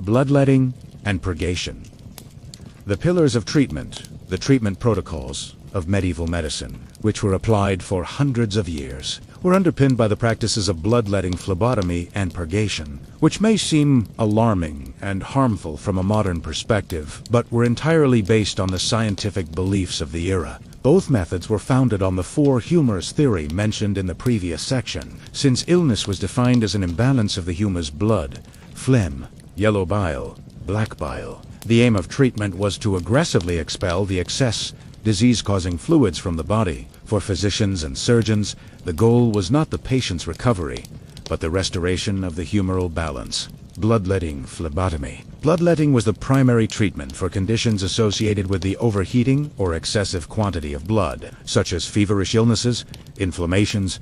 bloodletting, and purgation. The pillars of treatment, the treatment protocols of medieval medicine, which were applied for hundreds of years, were underpinned by the practices of bloodletting, phlebotomy, and purgation, which may seem alarming and harmful from a modern perspective, but were entirely based on the scientific beliefs of the era. Both methods were founded on the four humors theory mentioned in the previous section, since illness was defined as an imbalance of the humors blood, phlegm, yellow bile, black bile. The aim of treatment was to aggressively expel the excess disease-causing fluids from the body. For physicians and surgeons, the goal was not the patient's recovery, but the restoration of the humoral balance. Bloodletting, phlebotomy. Bloodletting was the primary treatment for conditions associated with the overheating or excessive quantity of blood, such as feverish illnesses, inflammations,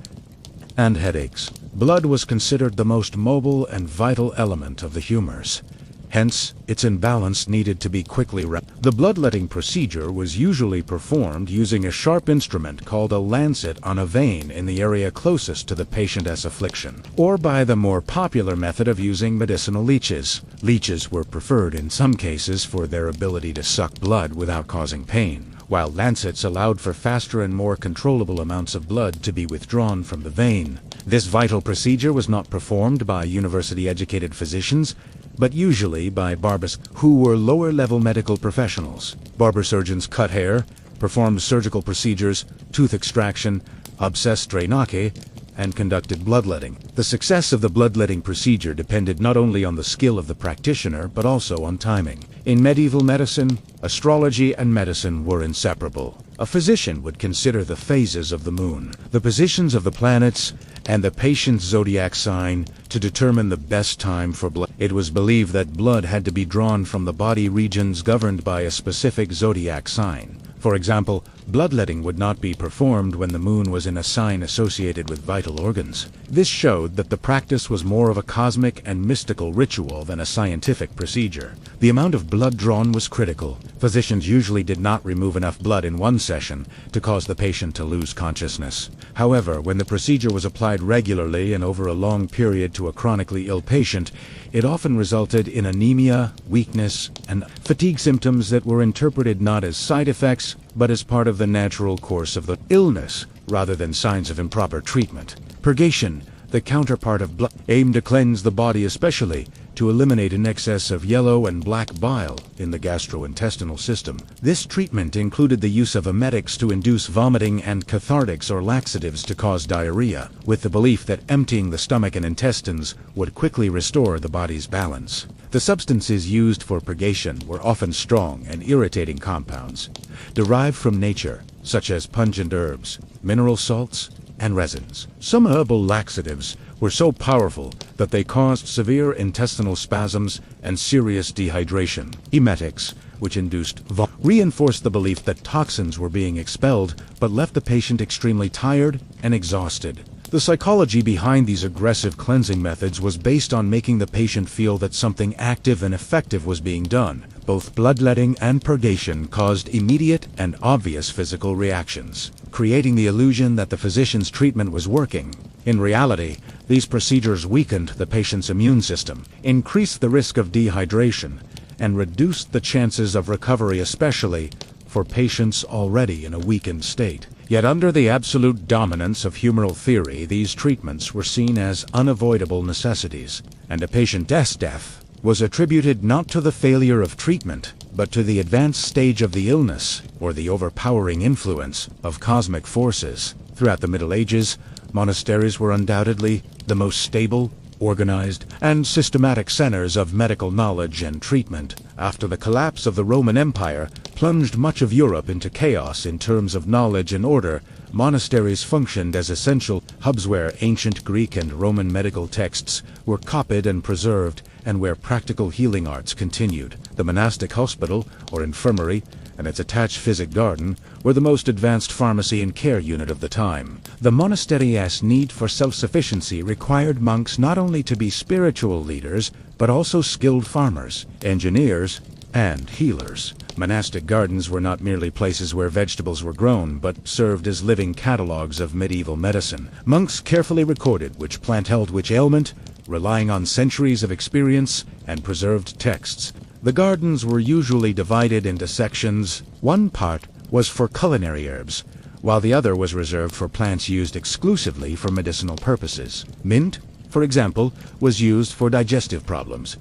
and headaches. Blood was considered the most mobile and vital element of the humors. Hence, its imbalance needed to be quickly The bloodletting procedure was usually performed using a sharp instrument called a lancet on a vein in the area closest to the patient's affliction, or by the more popular method of using medicinal leeches. Leeches were preferred in some cases for their ability to suck blood without causing pain, while lancets allowed for faster and more controllable amounts of blood to be withdrawn from the vein. This vital procedure was not performed by university-educated physicians, but usually by barbers who were lower-level medical professionals. Barber surgeons cut hair, performed surgical procedures, tooth extraction, abscess drainage, and conducted bloodletting. The success of the bloodletting procedure depended not only on the skill of the practitioner, but also on timing. In medieval medicine, astrology and medicine were inseparable. A physician would consider the phases of the moon, the positions of the planets, and the patient's zodiac sign to determine the best time for blood. It was believed that blood had to be drawn from the body regions governed by a specific zodiac sign. For example, bloodletting would not be performed when the moon was in a sign associated with vital organs. This showed that the practice was more of a cosmic and mystical ritual than a scientific procedure. The amount of blood drawn was critical. Physicians usually did not remove enough blood in one session to cause the patient to lose consciousness. However, when the procedure was applied regularly and over a long period to a chronically ill patient, it often resulted in anemia, weakness, and fatigue symptoms that were interpreted not as side effects, but as part of the natural course of the illness, rather than signs of improper treatment. Purgation, the counterpart of blood, aimed to cleanse the body, especially to eliminate an excess of yellow and black bile in the gastrointestinal system. This treatment included the use of emetics to induce vomiting and cathartics or laxatives to cause diarrhea, with the belief that emptying the stomach and intestines would quickly restore the body's balance. The substances used for purgation were often strong and irritating compounds, derived from nature, such as pungent herbs, mineral salts, and resins. Some herbal laxatives were so powerful that they caused severe intestinal spasms and serious dehydration. Emetics, which induced reinforced the belief that toxins were being expelled, but left the patient extremely tired and exhausted. The psychology behind these aggressive cleansing methods was based on making the patient feel that something active and effective was being done. Both bloodletting and purgation caused immediate and obvious physical reactions, creating the illusion that the physician's treatment was working. In reality, these procedures weakened the patient's immune system, increased the risk of dehydration, and reduced the chances of recovery, especially for patients already in a weakened state. Yet under the absolute dominance of humoral theory, these treatments were seen as unavoidable necessities, and a patient's death was attributed not to the failure of treatment, but to the advanced stage of the illness, or the overpowering influence of cosmic forces. Throughout the Middle Ages, monasteries were undoubtedly the most stable, organized, and systematic centers of medical knowledge and treatment. After the collapse of the Roman Empire plunged much of Europe into chaos in terms of knowledge and order, monasteries functioned as essential hubs where ancient Greek and Roman medical texts were copied and preserved, and where practical healing arts continued. The monastic hospital, or infirmary, and its attached physic garden were the most advanced pharmacy and care unit of the time. The monastery's need for self-sufficiency required monks not only to be spiritual leaders, but also skilled farmers, engineers, and healers. Monastic gardens were not merely places where vegetables were grown, but served as living catalogs of medieval medicine. Monks carefully recorded which plant held which ailment, relying on centuries of experience and preserved texts. The gardens were usually divided into sections. One part was for culinary herbs, while the other was reserved for plants used exclusively for medicinal purposes. Mint, for example, was used for digestive problems.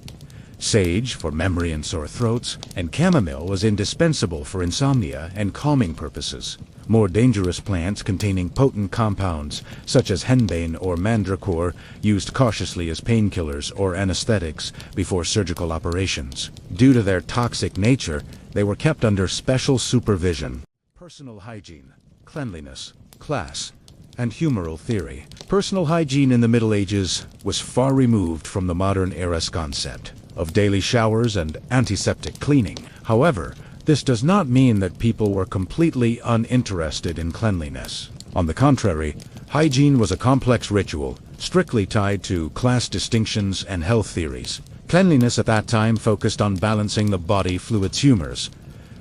Sage for memory and sore throats, and chamomile was indispensable for insomnia and calming purposes. More dangerous plants containing potent compounds, such as henbane or mandragora, used cautiously as painkillers or anesthetics before surgical operations. Due to their toxic nature, they were kept under special supervision. Personal hygiene, cleanliness, class, and humoral theory. Personal hygiene in the Middle Ages was far removed from the modern era's concept of daily showers and antiseptic cleaning. However, this does not mean that people were completely uninterested in cleanliness. On the contrary, hygiene was a complex ritual, strictly tied to class distinctions and health theories. Cleanliness at that time focused on balancing the body fluid's humors,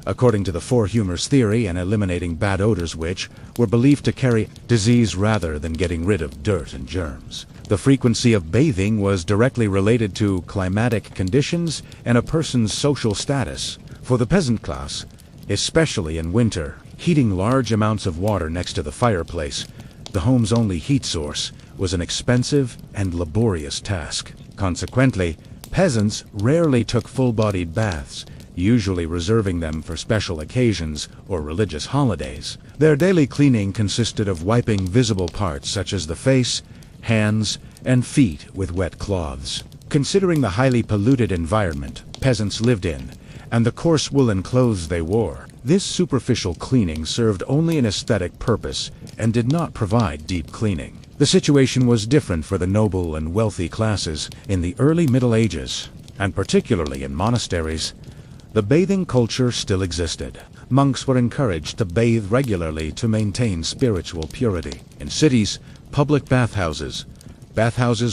according to the four humors theory, and eliminating bad odors which were believed to carry disease rather than getting rid of dirt and germs. The frequency of bathing was directly related to climatic conditions and a person's social status. For the peasant class, especially in winter, heating large amounts of water next to the fireplace, the home's only heat source, was an expensive and laborious task. Consequently, peasants rarely took full-bodied baths, usually reserving them for special occasions or religious holidays. Their daily cleaning consisted of wiping visible parts such as the face, hands, and feet with wet cloths. Considering the highly polluted environment peasants lived in, and the coarse woolen clothes they wore, this superficial cleaning served only an aesthetic purpose and did not provide deep cleaning. The situation was different for the noble and wealthy classes in the early Middle Ages, and particularly in monasteries. The bathing culture still existed. Monks were encouraged to bathe regularly to maintain spiritual purity. In cities, public bathhouses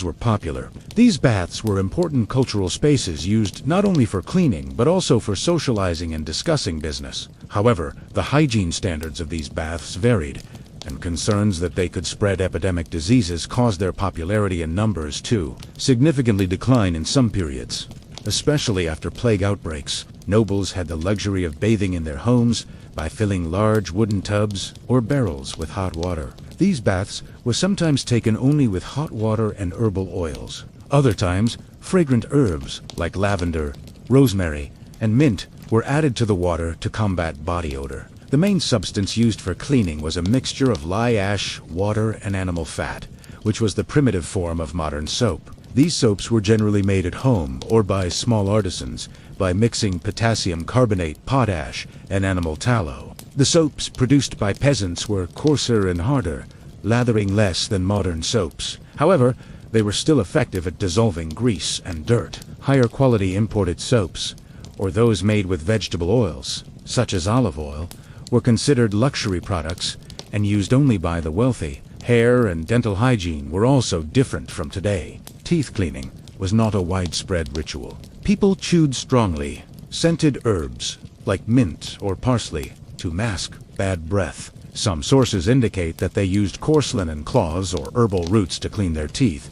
were popular. These baths were important cultural spaces used not only for cleaning, but also for socializing and discussing business. However, the hygiene standards of these baths varied, and concerns that they could spread epidemic diseases caused their popularity and numbers to significantly decline in some periods. Especially after plague outbreaks, nobles had the luxury of bathing in their homes by filling large wooden tubs or barrels with hot water. These baths were sometimes taken only with hot water and herbal oils. Other times, fragrant herbs like lavender, rosemary, and mint were added to the water to combat body odor. The main substance used for cleaning was a mixture of lye ash, water, and animal fat, which was the primitive form of modern soap. These soaps were generally made at home or by small artisans by mixing potassium carbonate, potash, and animal tallow. The soaps produced by peasants were coarser and harder, lathering less than modern soaps. However, they were still effective at dissolving grease and dirt. Higher quality imported soaps, or those made with vegetable oils, such as olive oil, were considered luxury products and used only by the wealthy. Hair and dental hygiene were also different from today. Teeth cleaning was not a widespread ritual. People chewed strongly, scented herbs, like mint or parsley, to mask bad breath. Some sources indicate that they used coarse linen cloths or herbal roots to clean their teeth,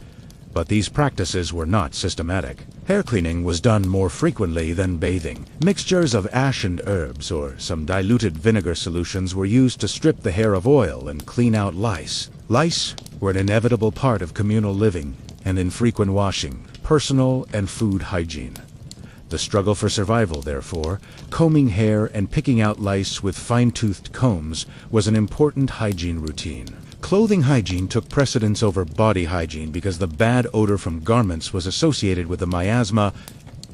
but these practices were not systematic. Hair cleaning was done more frequently than bathing. Mixtures of ash and herbs or some diluted vinegar solutions were used to strip the hair of oil and clean out lice. Lice were an inevitable part of communal living and infrequent washing, personal and food hygiene. The struggle for survival, therefore, combing hair and picking out lice with fine-toothed combs was an important hygiene routine. Clothing hygiene took precedence over body hygiene because the bad odor from garments was associated with the miasma,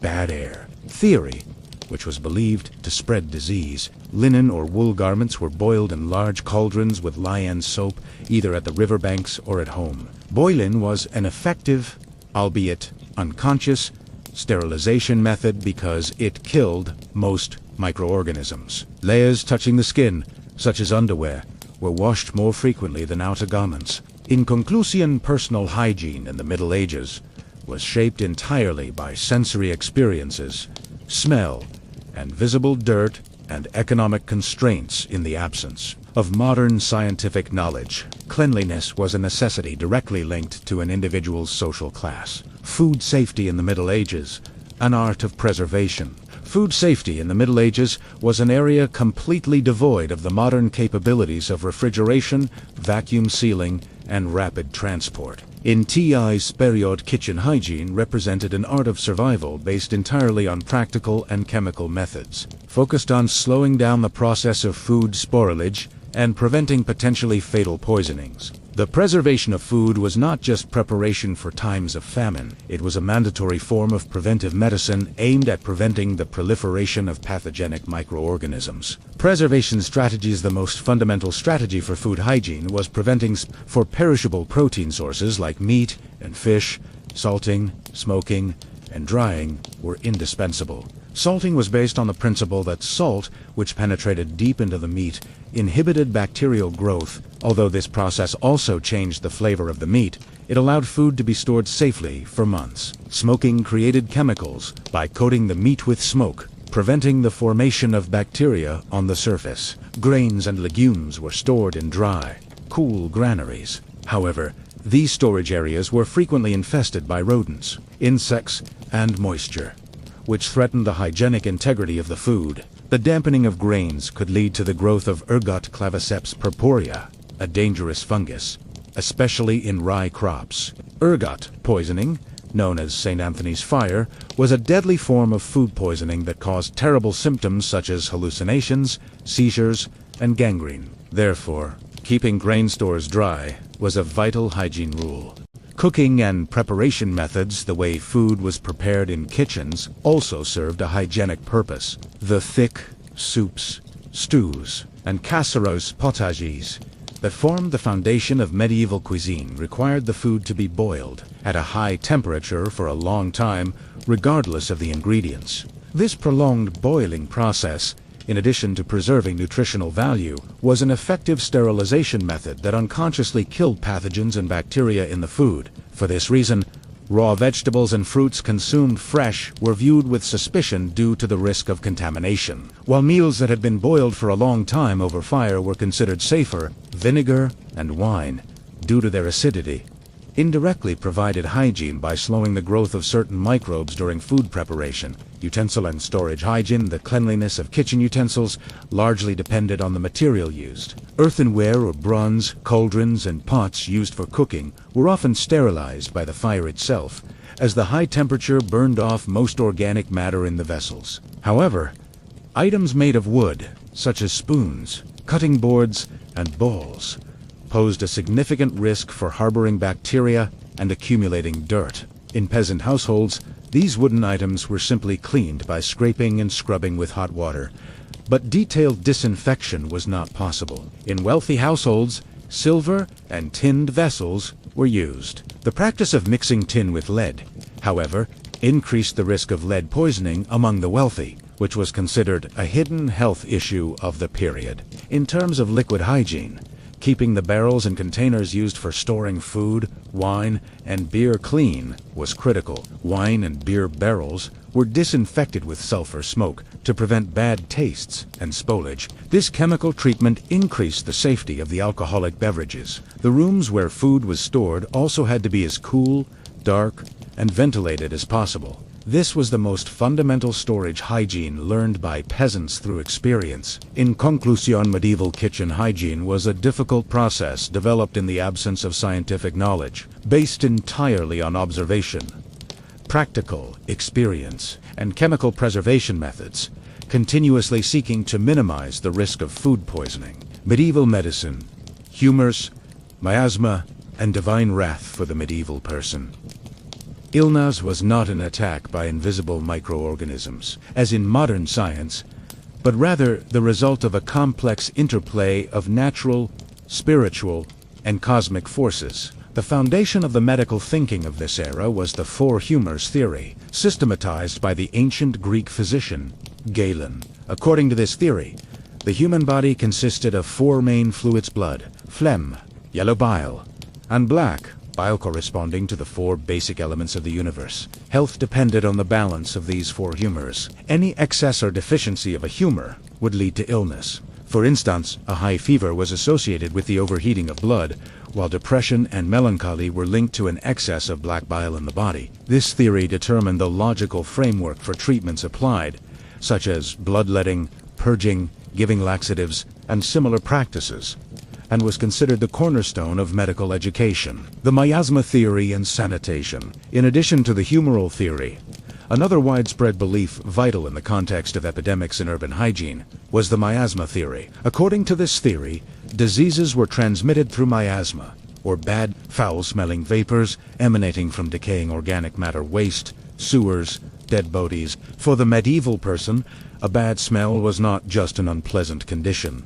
bad air, theory, which was believed to spread disease. Linen or wool garments were boiled in large cauldrons with lye soap, either at the riverbanks or at home. Boiling was an effective, albeit unconscious, sterilization method because it killed most microorganisms. Layers touching the skin, such as underwear, were washed more frequently than outer garments. In conclusion, personal hygiene in the Middle Ages was shaped entirely by sensory experiences, smell, and visible dirt and economic constraints in the absence of modern scientific knowledge. Cleanliness was a necessity directly linked to an individual's social class. Food safety in the Middle Ages, an art of preservation. Food safety in the Middle Ages was an area completely devoid of the modern capabilities of refrigeration, vacuum sealing, and rapid transport. In TI's period, kitchen hygiene represented an art of survival based entirely on practical and chemical methods, focused on slowing down the process of food spoilage and preventing potentially fatal poisonings. The preservation of food was not just preparation for times of famine. It was a mandatory form of preventive medicine aimed at preventing the proliferation of pathogenic microorganisms. Preservation strategies. The most fundamental strategy for food hygiene was preventing for perishable protein sources like meat and fish. Salting, smoking, and drying were indispensable. Salting was based on the principle that salt, which penetrated deep into the meat, inhibited bacterial growth. Although this process also changed the flavor of the meat, it allowed food to be stored safely for months. Smoking created chemicals by coating the meat with smoke, preventing the formation of bacteria on the surface. Grains and legumes were stored in dry, cool granaries. However, these storage areas were frequently infested by rodents, insects, and moisture, which threatened the hygienic integrity of the food. The dampening of grains could lead to the growth of ergot claviceps purpurea, a dangerous fungus, especially in rye crops. Ergot poisoning, known as St. Anthony's fire, was a deadly form of food poisoning that caused terrible symptoms such as hallucinations, seizures, and gangrene. Therefore, keeping grain stores dry was a vital hygiene rule. Cooking and preparation methods, the way food was prepared in kitchens, also served a hygienic purpose. The thick soups, stews, and casseroles potagers that formed the foundation of medieval cuisine required the food to be boiled at a high temperature for a long time, regardless of the ingredients. This prolonged boiling process, in addition to preserving nutritional value, was an effective sterilization method that unconsciously killed pathogens and bacteria in the food. For this reason, raw vegetables and fruits consumed fresh were viewed with suspicion due to the risk of contamination, while meals that had been boiled for a long time over fire were considered safer. Vinegar and wine, due to their acidity, indirectly provided hygiene by slowing the growth of certain microbes during food preparation. Utensil and storage hygiene. The cleanliness of kitchen utensils largely depended on the material used. Earthenware or bronze, cauldrons, and pots used for cooking were often sterilized by the fire itself, as the high temperature burned off most organic matter in the vessels. However, items made of wood, such as spoons, cutting boards, and bowls, posed a significant risk for harboring bacteria and accumulating dirt. In peasant households, these wooden items were simply cleaned by scraping and scrubbing with hot water, but detailed disinfection was not possible. In wealthy households, silver and tinned vessels were used. The practice of mixing tin with lead, however, increased the risk of lead poisoning among the wealthy, which was considered a hidden health issue of the period. In terms of liquid hygiene, keeping the barrels and containers used for storing food, wine, and beer clean was critical. Wine and beer barrels were disinfected with sulfur smoke to prevent bad tastes and spoilage. This chemical treatment increased the safety of the alcoholic beverages. The rooms where food was stored also had to be as cool, dark, and ventilated as possible. This was the most fundamental storage hygiene learned by peasants through experience. In conclusion, medieval kitchen hygiene was a difficult process developed in the absence of scientific knowledge, based entirely on observation, practical experience, and chemical preservation methods, continuously seeking to minimize the risk of food poisoning. Medieval medicine, humors, miasma, and divine wrath for the medieval person. Illness was not an attack by invisible microorganisms, as in modern science, but rather the result of a complex interplay of natural, spiritual, and cosmic forces. The foundation of the medical thinking of this era was the four humors theory, systematized by the ancient Greek physician, Galen. According to this theory, the human body consisted of four main fluids: blood, phlegm, yellow bile, and black bile, corresponding to the four basic elements of the universe. Health depended on the balance of these four humors. Any excess or deficiency of a humor would lead to illness. For instance, a high fever was associated with the overheating of blood, while depression and melancholy were linked to an excess of black bile in the body. This theory determined the logical framework for treatments applied, such as bloodletting, purging, giving laxatives, and similar practices, and was considered the cornerstone of medical education. The miasma theory and sanitation. In addition to the humoral theory, another widespread belief vital in the context of epidemics in urban hygiene was the miasma theory. According to this theory, diseases were transmitted through miasma, or bad, foul-smelling vapors emanating from decaying organic matter waste, sewers, dead bodies. For the medieval person, a bad smell was not just an unpleasant condition.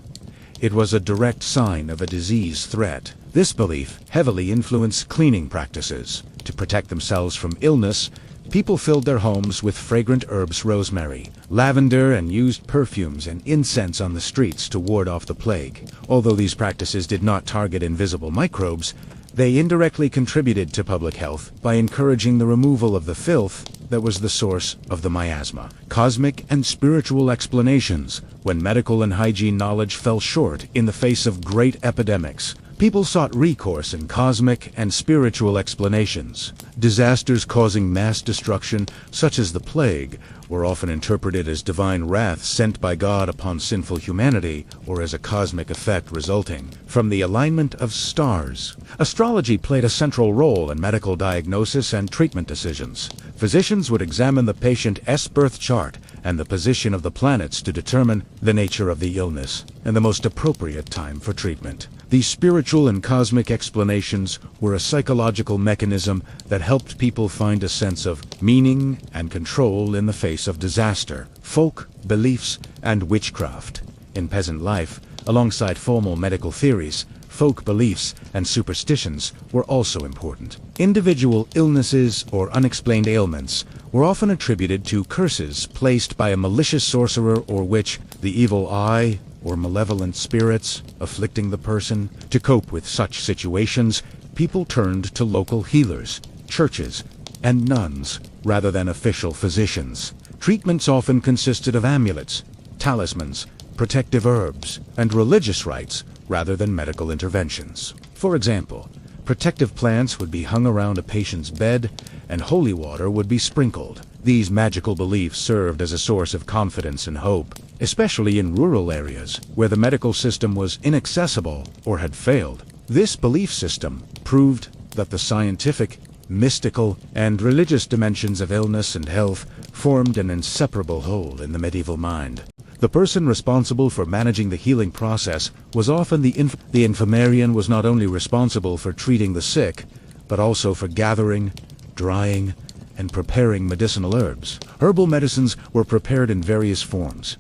It was a direct sign of a disease threat. This belief heavily influenced cleaning practices. To protect themselves from illness, people filled their homes with fragrant herbs, rosemary, lavender, and used perfumes and incense on the streets to ward off the plague. Although these practices did not target invisible microbes, they indirectly contributed to public health by encouraging the removal of the filth that was the source of the miasma. Cosmic and spiritual explanations. When medical and hygiene knowledge fell short in the face of great epidemics, people sought recourse in cosmic and spiritual explanations. Disasters causing mass destruction, such as the plague, were often interpreted as divine wrath sent by God upon sinful humanity, or as a cosmic effect resulting from the alignment of stars. Astrology played a central role in medical diagnosis and treatment decisions. Physicians would examine the patient's birth chart and the position of the planets to determine the nature of the illness and the most appropriate time for treatment. These spiritual and cosmic explanations were a psychological mechanism that helped people find a sense of meaning and control in the face of disaster. Folk beliefs and witchcraft. In peasant life, alongside formal medical theories, folk beliefs and superstitions were also important. Individual illnesses or unexplained ailments were often attributed to curses placed by a malicious sorcerer or witch, the evil eye, or malevolent spirits afflicting the person. To cope with such situations, people turned to local healers, churches, and nuns, rather than official physicians. Treatments often consisted of amulets, talismans, protective herbs, and religious rites rather than medical interventions. For example, protective plants would be hung around a patient's bed, and holy water would be sprinkled. These magical beliefs served as a source of confidence and hope, especially in rural areas where the medical system was inaccessible or had failed. This belief system proved that the scientific, mystical, and religious dimensions of illness and health formed an inseparable whole in the medieval mind. The person responsible for managing the healing process was often the infirmarian. Was not only responsible for treating the sick, but also for gathering, drying, and preparing medicinal herbs. Herbal medicines were prepared in various forms,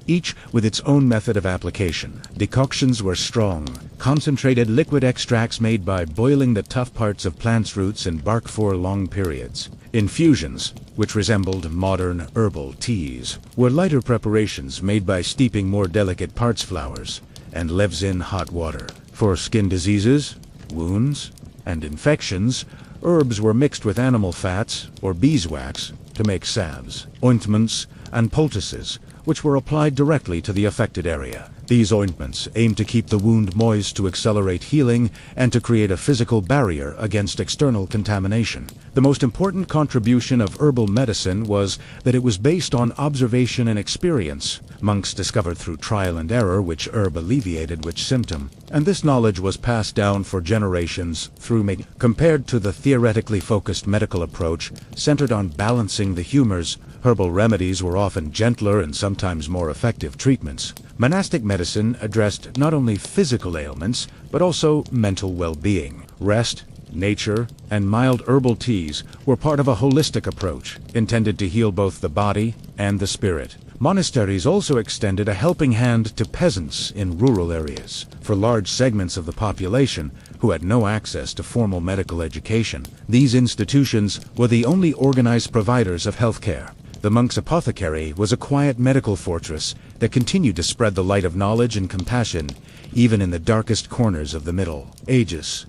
each with its own method of application. Decoctions were strong, concentrated liquid extracts made by boiling the tough parts of plants' roots and bark for long periods. Infusions, which resembled modern herbal teas, were lighter preparations made by steeping more delicate parts flowers and leaves in hot water. For skin diseases, wounds, and infections, herbs were mixed with animal fats or beeswax to make salves, ointments, and poultices, which were applied directly to the affected area. These ointments aimed to keep the wound moist, to accelerate healing, and to create a physical barrier against external contamination. The most important contribution of herbal medicine was that it was based on observation and experience. Monks discovered through trial and error which herb alleviated which symptom, and this knowledge was passed down for generations through compared to the theoretically focused medical approach centered on balancing the humors. Herbal remedies were often gentler and sometimes more effective treatments. Monastic medicine addressed not only physical ailments, but also mental well-being. Rest, nature, and mild herbal teas were part of a holistic approach, intended to heal both the body and the spirit. Monasteries also extended a helping hand to peasants in rural areas. For large segments of the population who had no access to formal medical education, these institutions were the only organized providers of healthcare. The monk's apothecary was a quiet medical fortress that continued to spread the light of knowledge and compassion even in the darkest corners of the Middle Ages.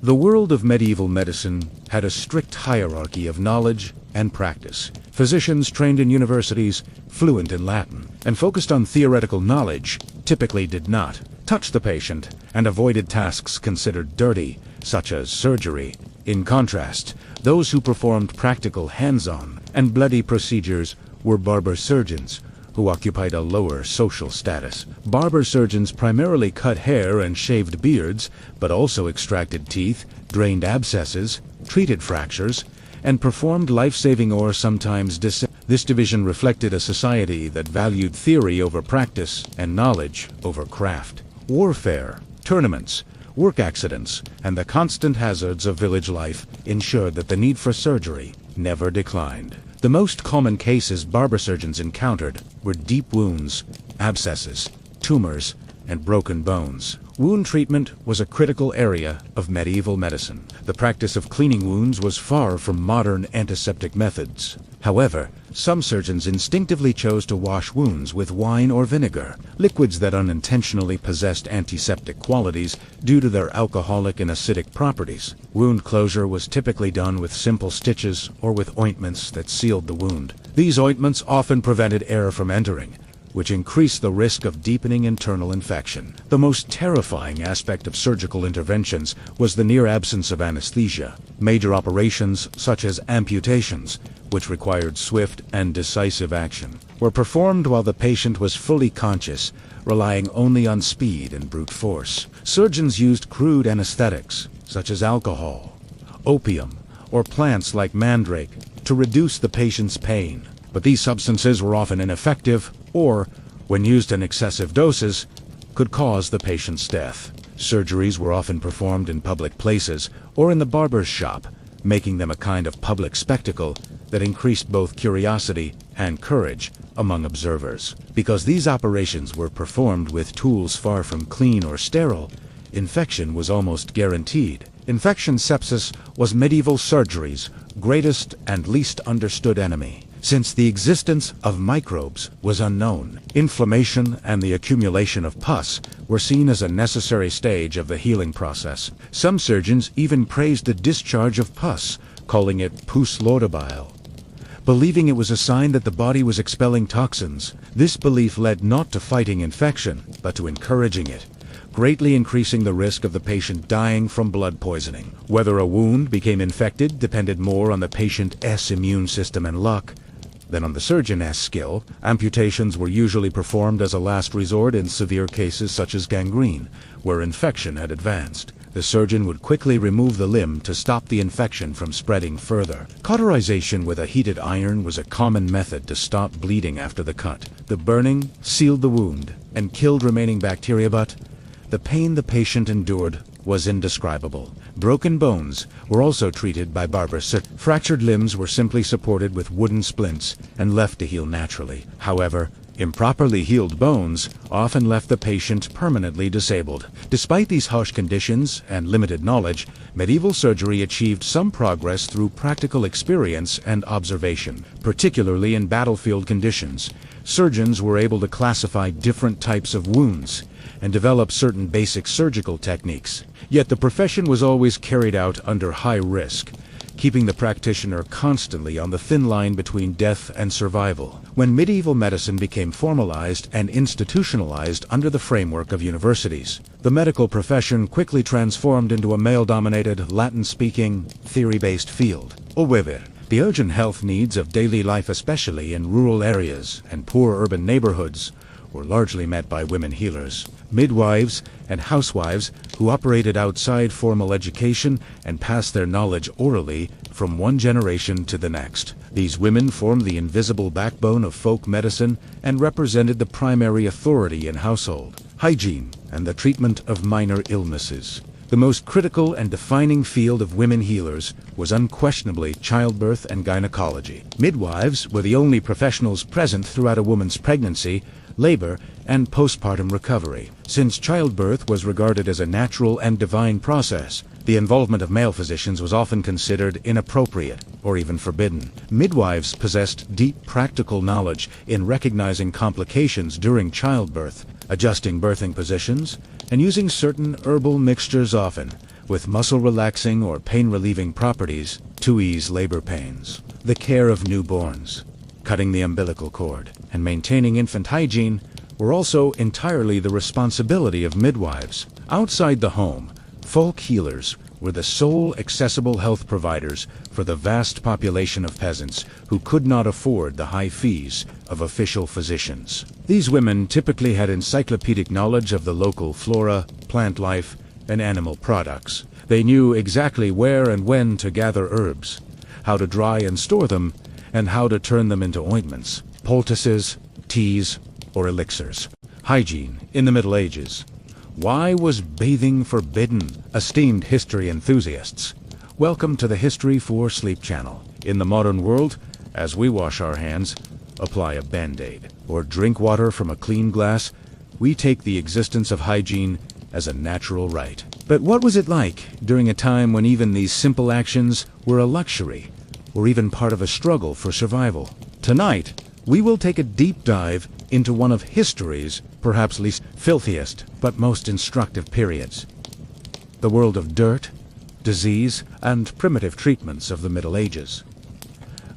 The world of medieval medicine had a strict hierarchy of knowledge and practice. Physicians trained in universities, fluent in Latin, and focused on theoretical knowledge, typically did not touch the patient and avoided tasks considered dirty, such as surgery. In contrast, those who performed practical hands-on and bloody procedures were barber surgeons, who occupied a lower social status. Barber surgeons primarily cut hair and shaved beards, but also extracted teeth, drained abscesses, treated fractures, and performed life-saving or sometimes This division reflected a society that valued theory over practice and knowledge over craft. Warfare, tournaments, work accidents, and the constant hazards of village life ensured that the need for surgery never declined. The most common cases barber surgeons encountered were deep wounds, abscesses, tumors, and broken bones. Wound treatment was a critical area of medieval medicine. The practice of cleaning wounds was far from modern antiseptic methods. However, some surgeons instinctively chose to wash wounds with wine or vinegar, liquids that unintentionally possessed antiseptic qualities due to their alcoholic and acidic properties. Wound closure was typically done with simple stitches or with ointments that sealed the wound. These ointments often prevented air from entering, which increased the risk of deepening internal infection. The most terrifying aspect of surgical interventions was the near absence of anesthesia. Major operations, such as amputations, which required swift and decisive action, were performed while the patient was fully conscious, relying only on speed and brute force. Surgeons used crude anesthetics, such as alcohol, opium, or plants like mandrake, to reduce the patient's pain. But these substances were often ineffective, or, when used in excessive doses, could cause the patient's death. Surgeries were often performed in public places or in the barber's shop, making them a kind of public spectacle that increased both curiosity and courage among observers. Because these operations were performed with tools far from clean or sterile, infection was almost guaranteed. Infection sepsis was medieval surgery's greatest and least understood enemy. Since the existence of microbes was unknown, inflammation and the accumulation of pus were seen as a necessary stage of the healing process. Some surgeons even praised the discharge of pus, calling it pus laudabile, believing it was a sign that the body was expelling toxins. This belief led not to fighting infection, but to encouraging it, greatly increasing the risk of the patient dying from blood poisoning. Whether a wound became infected depended more on the patient's immune system and luck than on the surgeon's skill. Amputations were usually performed as a last resort in severe cases such as gangrene, where infection had advanced. The surgeon would quickly remove the limb to stop the infection from spreading further. Cauterization with a heated iron was a common method to stop bleeding after the cut. The burning sealed the wound and killed remaining bacteria, but the pain the patient endured was indescribable. Broken bones were also treated by barber surgeons. Fractured limbs were simply supported with wooden splints and left to heal naturally. However, improperly healed bones often left the patient permanently disabled. Despite these harsh conditions and limited knowledge, medieval surgery achieved some progress through practical experience and observation. Particularly in battlefield conditions, surgeons were able to classify different types of wounds and develop certain basic surgical techniques. Yet the profession was always carried out under high risk, keeping the practitioner constantly on the thin line between death and survival. When medieval medicine became formalized and institutionalized under the framework of universities, the medical profession quickly transformed into a male-dominated, Latin-speaking, theory-based field. However, the urgent health needs of daily life, especially in rural areas and poor urban neighborhoods, were largely met by women healers. Midwives and housewives who operated outside formal education and passed their knowledge orally from one generation to the next. These women formed the invisible backbone of folk medicine and represented the primary authority in household hygiene and the treatment of minor illnesses. The most critical and defining field of women healers was unquestionably childbirth and gynecology. Midwives were the only professionals present throughout a woman's pregnancy, labor, and postpartum recovery. Since childbirth was regarded as a natural and divine process, the involvement of male physicians was often considered inappropriate or even forbidden. Midwives possessed deep practical knowledge in recognizing complications during childbirth, adjusting birthing positions, and using certain herbal mixtures often with muscle-relaxing or pain-relieving properties to ease labor pains. The care of newborns, cutting the umbilical cord, and maintaining infant hygiene were also entirely the responsibility of midwives. Outside the home, folk healers were the sole accessible health providers for the vast population of peasants who could not afford the high fees of official physicians. These women typically had encyclopedic knowledge of the local flora, plant life, and animal products. They knew exactly where and when to gather herbs, how to dry and store them, and how to turn them into ointments, poultices, teas, or elixirs. Hygiene in the Middle Ages. Why was bathing forbidden? Esteemed history enthusiasts, welcome to the History for Sleep channel. In the modern world, as we wash our hands, apply a Band-Aid, or drink water from a clean glass, we take the existence of hygiene as a natural right. But what was it like during a time when even these simple actions were a luxury, or even part of a struggle for survival? Tonight, we will take a deep dive into one of history's perhaps least filthiest but most instructive periods. The world of dirt, disease, and primitive treatments of the Middle Ages.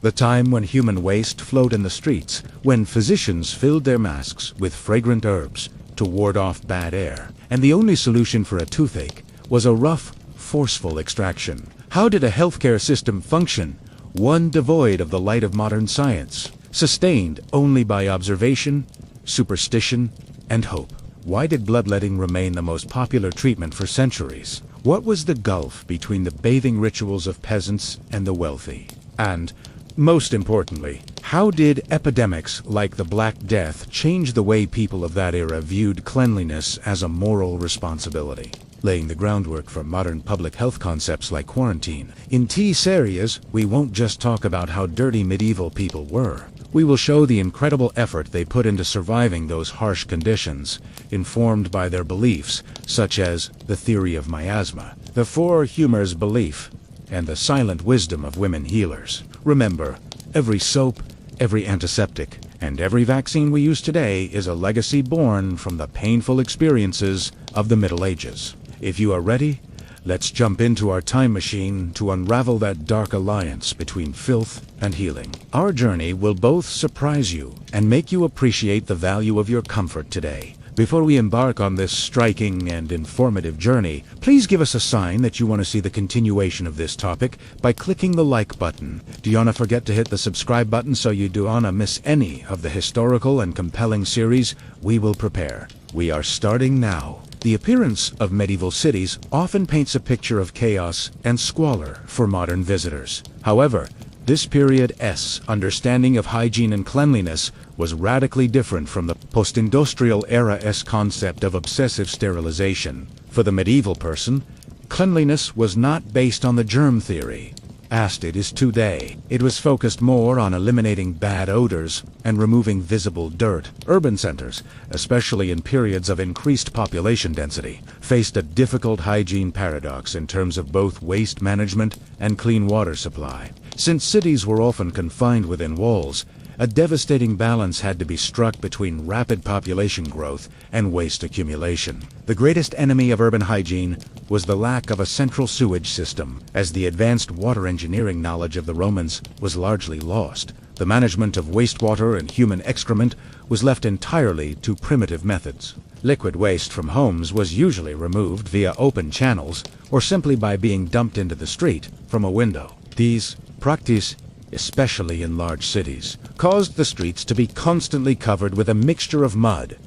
The time when human waste flowed in the streets, when physicians filled their masks with fragrant herbs to ward off bad air, and the only solution for a toothache was a rough, forceful extraction. How did a healthcare system function, one devoid of the light of modern science, sustained only by observation, superstition, and hope? Why did bloodletting remain the most popular treatment for centuries? What was the gulf between the bathing rituals of peasants and the wealthy? And, most importantly, how did epidemics like the Black Death change the way people of that era viewed cleanliness as a moral responsibility? Laying the groundwork for modern public health concepts like quarantine. In these areas, we won't just talk about how dirty medieval people were. We will show the incredible effort they put into surviving those harsh conditions, informed by their beliefs, such as the theory of miasma, the four humors belief, and the silent wisdom of women healers. Remember, every soap, every antiseptic, and every vaccine we use today is a legacy born from the painful experiences of the Middle Ages. If you are ready, let's jump into our time machine to unravel that dark alliance between filth and healing. Our journey will both surprise you and make you appreciate the value of your comfort today. Before we embark on this striking and informative journey, please give us a sign that you want to see the continuation of this topic by clicking the like button. Do not forget to hit the subscribe button so you do not miss any of the historical and compelling series we will prepare. We are starting now. The appearance of medieval cities often paints a picture of chaos and squalor for modern visitors. However, this period's understanding of hygiene and cleanliness was radically different from the post-industrial era's concept of obsessive sterilization. For the medieval person, cleanliness was not based on the germ theory, as it is today. It was focused more on eliminating bad odors and removing visible dirt. Urban centers, especially in periods of increased population density, faced a difficult hygiene paradox in terms of both waste management and clean water supply. Since cities were often confined within walls, a devastating balance had to be struck between rapid population growth and waste accumulation. The greatest enemy of urban hygiene was the lack of a central sewage system, as the advanced water engineering knowledge of the Romans was largely lost. The management of wastewater and human excrement was left entirely to primitive methods. Liquid waste from homes was usually removed via open channels or simply by being dumped into the street from a window. These practices, especially in large cities, caused the streets to be constantly covered with a mixture of mud,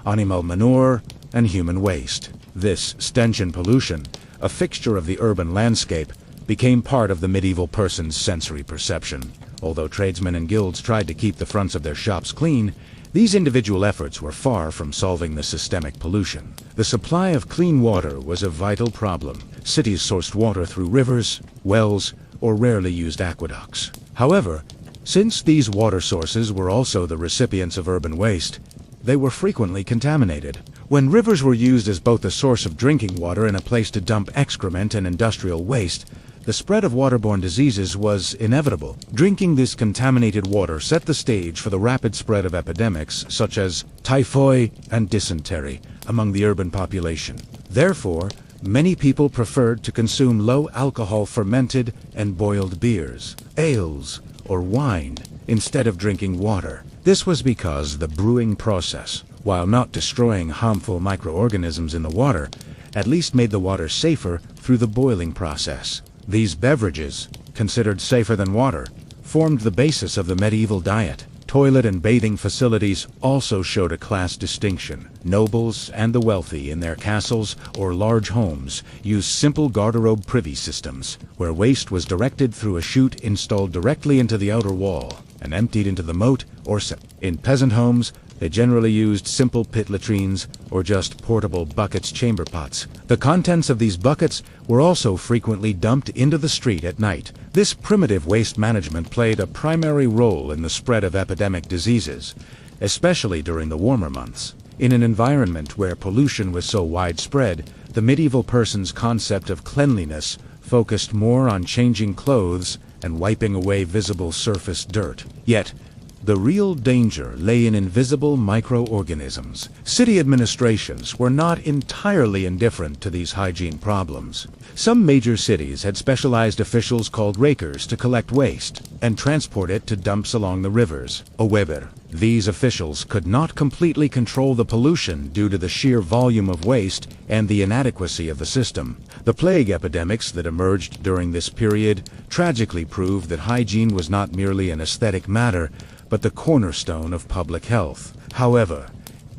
animal manure, and human waste. This stench and pollution, a fixture of the urban landscape, became part of the medieval person's sensory perception. Although tradesmen and guilds tried to keep the fronts of their shops clean, these individual efforts were far from solving the systemic pollution. The supply of clean water was a vital problem. Cities sourced water through rivers, wells, or rarely used aqueducts. However, since these water sources were also the recipients of urban waste, they were frequently contaminated. When rivers were used as both a source of drinking water and a place to dump excrement and industrial waste, the spread of waterborne diseases was inevitable. Drinking this contaminated water set the stage for the rapid spread of epidemics such as typhoid and dysentery among the urban population. Therefore, many people preferred to consume low-alcohol fermented and boiled beers, ales, or wine instead of drinking water. This was because the brewing process, while not destroying harmful microorganisms in the water, at least made the water safer through the boiling process. These beverages, considered safer than water, formed the basis of the medieval diet. Toilet and bathing facilities also showed a class distinction. Nobles and the wealthy in their castles or large homes used simple garderobe privy systems, where waste was directed through a chute installed directly into the outer wall and emptied into the moat or in peasant homes, they generally used simple pit latrines or just portable buckets chamber pots. The contents of these buckets were also frequently dumped into the street at night. This primitive waste management played a primary role in the spread of epidemic diseases, especially during the warmer months. In an environment where pollution was so widespread, the medieval person's concept of cleanliness focused more on changing clothes and wiping away visible surface dirt. Yet, the real danger lay in invisible microorganisms. City administrations were not entirely indifferent to these hygiene problems. Some major cities had specialized officials called rakers to collect waste and transport it to dumps along the rivers. However, these officials could not completely control the pollution due to the sheer volume of waste and the inadequacy of the system. The plague epidemics that emerged during this period tragically proved that hygiene was not merely an aesthetic matter, but the cornerstone of public health. However,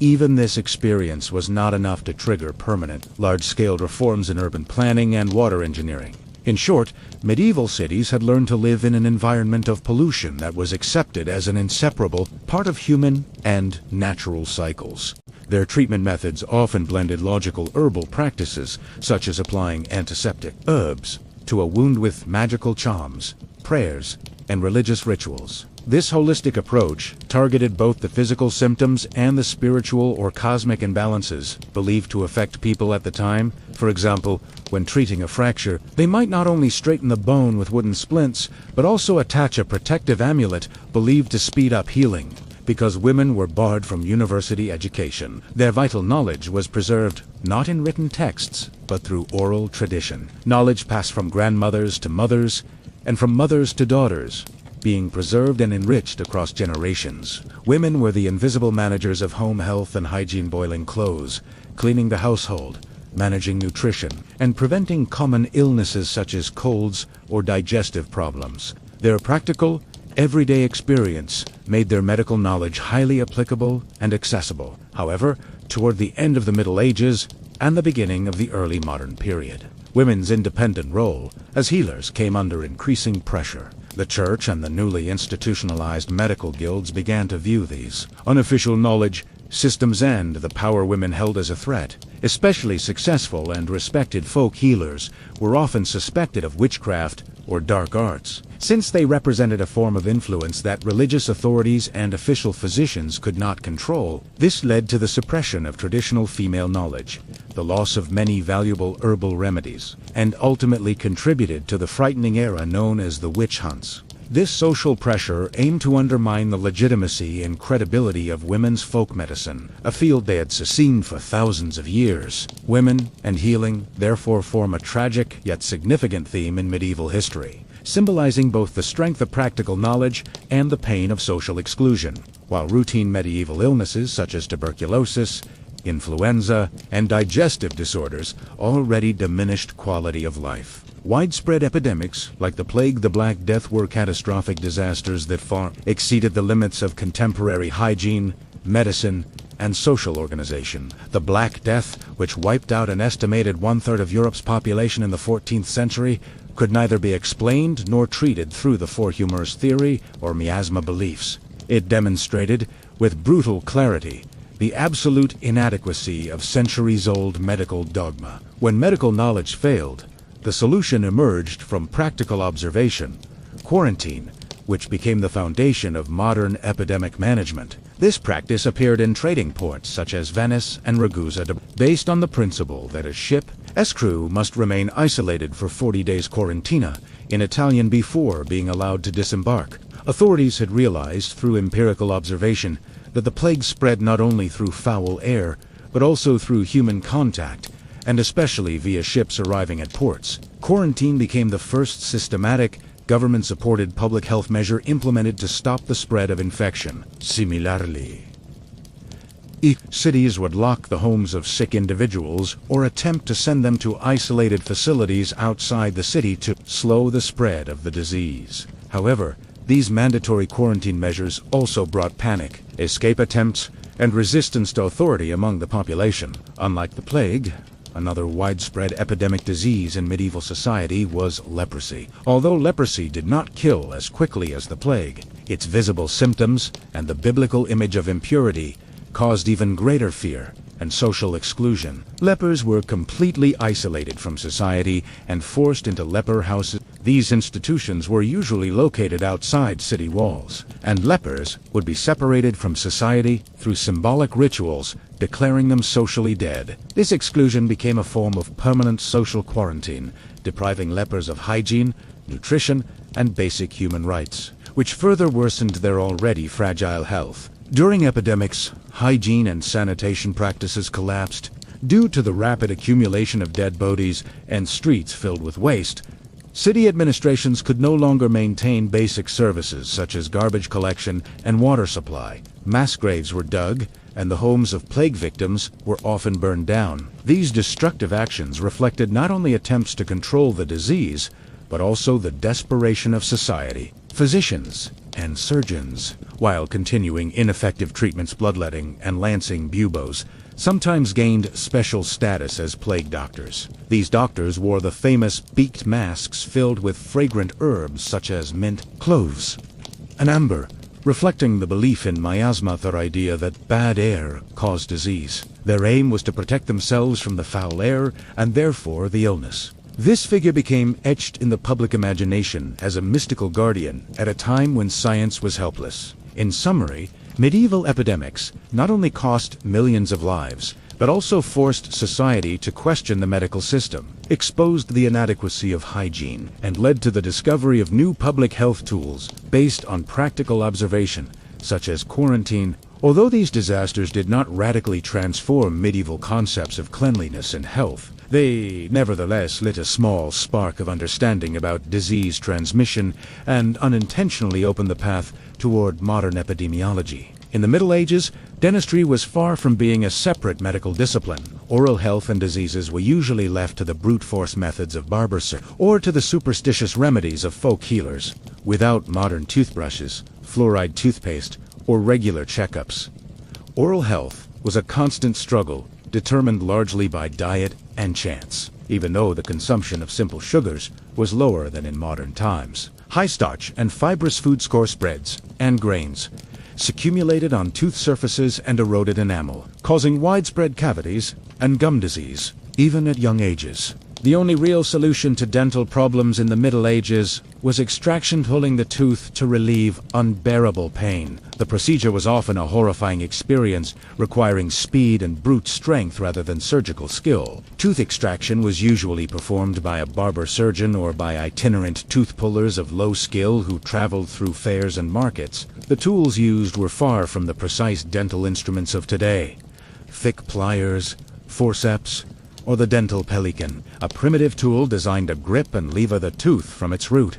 even this experience was not enough to trigger permanent, large-scale reforms in urban planning and water engineering. In short, medieval cities had learned to live in an environment of pollution that was accepted as an inseparable part of human and natural cycles. Their treatment methods often blended logical herbal practices, such as applying antiseptic herbs to a wound with magical charms, prayers, and religious rituals. This holistic approach targeted both the physical symptoms and the spiritual or cosmic imbalances believed to affect people at the time. For example, when treating a fracture, they might not only straighten the bone with wooden splints, but also attach a protective amulet believed to speed up healing. Because women were barred from university education, their vital knowledge was preserved not in written texts, but through oral tradition. Knowledge passed from grandmothers to mothers, and from mothers to daughters, being preserved and enriched across generations. Women were the invisible managers of home health and hygiene, boiling clothes, cleaning the household, managing nutrition, and preventing common illnesses such as colds or digestive problems. Their practical, everyday experience made their medical knowledge highly applicable and accessible. However, toward the end of the Middle Ages and the beginning of the early modern period, women's independent role as healers came under increasing pressure. The church and the newly institutionalized medical guilds began to view these unofficial knowledge systems and the power women held as a threat. Especially successful and respected folk healers were often suspected of witchcraft or dark arts, since they represented a form of influence that religious authorities and official physicians could not control. This led to the suppression of traditional female knowledge, the loss of many valuable herbal remedies, and ultimately contributed to the frightening era known as the witch hunts. This social pressure aimed to undermine the legitimacy and credibility of women's folk medicine, a field they had sustained for thousands of years. Women and healing therefore form a tragic yet significant theme in medieval history, symbolizing both the strength of practical knowledge and the pain of social exclusion. While routine medieval illnesses such as tuberculosis, influenza, and digestive disorders already diminished quality of life, widespread epidemics like the plague, the Black Death, were catastrophic disasters that far exceeded the limits of contemporary hygiene, medicine, and social organization. The Black Death, which wiped out an estimated one-third of Europe's population in the 14th century, could neither be explained nor treated through the four humors theory or miasma beliefs. It demonstrated, with brutal clarity, the absolute inadequacy of centuries-old medical dogma. When medical knowledge failed, the solution emerged from practical observation: quarantine, which became the foundation of modern epidemic management. This practice appeared in trading ports such as Venice and Ragusa, based on the principle that a ship's crew must remain isolated for 40 days quarantina in Italian before being allowed to disembark. Authorities had realized through empirical observation that the plague spread not only through foul air, but also through human contact, and especially via ships arriving at ports. Quarantine became the first systematic, government-supported public health measure implemented to stop the spread of infection. Similarly, cities would lock the homes of sick individuals or attempt to send them to isolated facilities outside the city to slow the spread of the disease. However, these mandatory quarantine measures also brought panic, escape attempts, and resistance to authority among the population. Unlike the plague, another widespread epidemic disease in medieval society was leprosy. Although leprosy did not kill as quickly as the plague, its visible symptoms and the biblical image of impurity caused even greater fear and social exclusion. Lepers were completely isolated from society and forced into leper houses. These institutions were usually located outside city walls, and lepers would be separated from society through symbolic rituals, declaring them socially dead. This exclusion became a form of permanent social quarantine, depriving lepers of hygiene, nutrition, and basic human rights, which further worsened their already fragile health. During epidemics, hygiene and sanitation practices collapsed. Due to the rapid accumulation of dead bodies and streets filled with waste, city administrations could no longer maintain basic services such as garbage collection and water supply. Mass graves were dug, and the homes of plague victims were often burned down. These destructive actions reflected not only attempts to control the disease, but also the desperation of society. Physicians and surgeons, while continuing ineffective treatments, bloodletting and lancing buboes, sometimes gained special status as plague doctors. These doctors wore the famous beaked masks filled with fragrant herbs such as mint, cloves, and amber, reflecting the belief in miasma, their idea that bad air caused disease. Their aim was to protect themselves from the foul air and therefore the illness. This figure became etched in the public imagination as a mystical guardian at a time when science was helpless. In summary, medieval epidemics not only cost millions of lives, but also forced society to question the medical system, exposed the inadequacy of hygiene, and led to the discovery of new public health tools based on practical observation, such as quarantine. Although these disasters did not radically transform medieval concepts of cleanliness and health, they nevertheless lit a small spark of understanding about disease transmission and unintentionally opened the path toward modern epidemiology. In the Middle Ages, dentistry was far from being a separate medical discipline. Oral health and diseases were usually left to the brute force methods of barbers or to the superstitious remedies of folk healers, without modern toothbrushes, fluoride toothpaste, or regular checkups. Oral health was a constant struggle, determined largely by diet and chance, even though the consumption of simple sugars was lower than in modern times. High-starch and fibrous foods, coarse breads and grains, accumulated on tooth surfaces and eroded enamel, causing widespread cavities and gum disease, even at young ages. The only real solution to dental problems in the Middle Ages was extraction, pulling the tooth to relieve unbearable pain. The procedure was often a horrifying experience, requiring speed and brute strength rather than surgical skill. Tooth extraction was usually performed by a barber surgeon or by itinerant tooth pullers of low skill who traveled through fairs and markets. The tools used were far from the precise dental instruments of today. Thick pliers, forceps, or the dental pelican, a primitive tool designed to grip and lever the tooth from its root.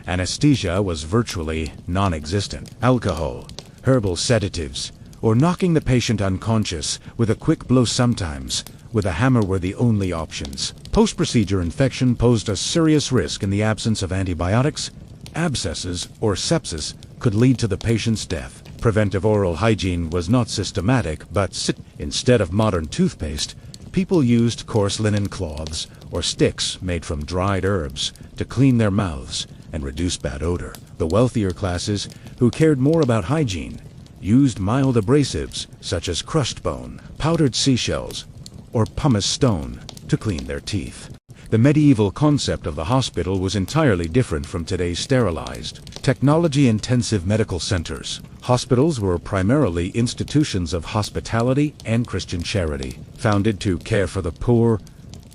Anesthesia was virtually non-existent. Alcohol, herbal sedatives, or knocking the patient unconscious with a quick blow, sometimes with a hammer, were the only options. Post-procedure infection posed a serious risk in the absence of antibiotics. Abscesses or sepsis could lead to the patient's death. Preventive oral hygiene was not systematic, but instead of modern toothpaste, people used coarse linen cloths or sticks made from dried herbs to clean their mouths and reduce bad odor. The wealthier classes, who cared more about hygiene, used mild abrasives such as crushed bone, powdered seashells, or pumice stone to clean their teeth. The medieval concept of the hospital was entirely different from today's sterilized, technology-intensive medical centers. Hospitals were primarily institutions of hospitality and Christian charity, founded to care for the poor,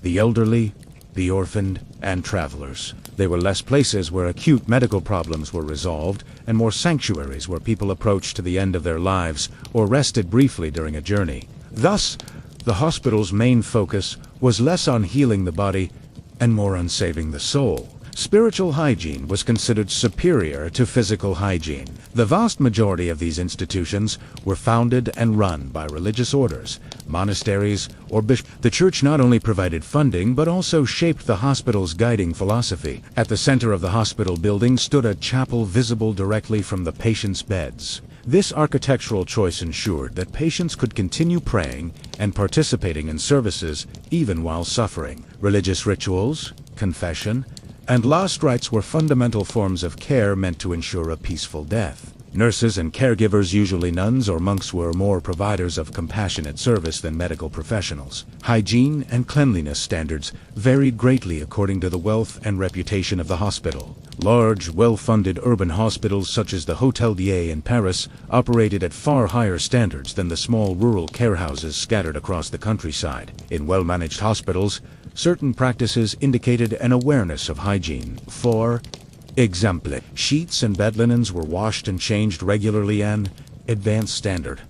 the elderly, the orphaned, and travelers. They were less places where acute medical problems were resolved, and more sanctuaries where people approached to the end of their lives or rested briefly during a journey. Thus, the hospital's main focus was less on healing the body and more on saving the soul. Spiritual hygiene was considered superior to physical hygiene. The vast majority of these institutions were founded and run by religious orders, monasteries, or bishops. The church not only provided funding, but also shaped the hospital's guiding philosophy. At the center of the hospital building stood a chapel visible directly from the patients' beds. This architectural choice ensured that patients could continue praying and participating in services even while suffering. Religious rituals, confession, and last rites were fundamental forms of care meant to ensure a peaceful death. Nurses and caregivers, usually nuns or monks, were more providers of compassionate service than medical professionals. Hygiene and cleanliness standards varied greatly according to the wealth and reputation of the hospital. Large, well-funded urban hospitals such as the Hôtel Dieu in Paris operated at far higher standards than the small rural care houses scattered across the countryside. In well-managed hospitals, certain practices indicated an awareness of hygiene. For example, sheets and bed linens were washed and changed regularly, an advanced standard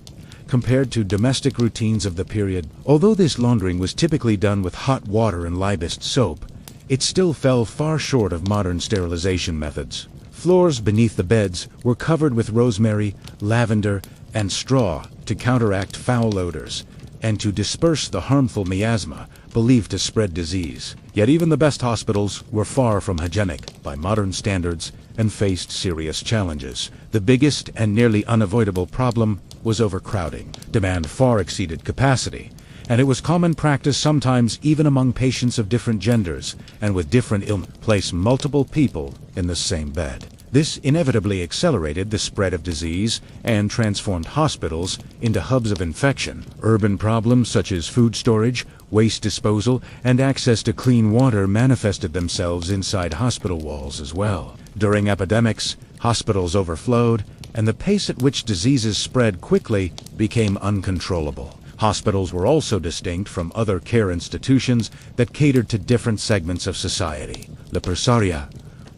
compared to domestic routines of the period. Although this laundering was typically done with hot water and lye-based soap, it still fell far short of modern sterilization methods. Floors beneath the beds were covered with rosemary, lavender, and straw to counteract foul odors and to disperse the harmful miasma believed to spread disease. Yet even the best hospitals were far from hygienic by modern standards and faced serious challenges. The biggest and nearly unavoidable problem was overcrowding. Demand far exceeded capacity, and it was common practice, sometimes even among patients of different genders and with different illness, place multiple people in the same bed. This inevitably accelerated the spread of disease and transformed hospitals into hubs of infection. Urban problems such as food storage, waste disposal, and access to clean water manifested themselves inside hospital walls as well. During epidemics, hospitals overflowed, and the pace at which diseases spread quickly became uncontrollable. Hospitals were also distinct from other care institutions that catered to different segments of society. Leprosaria,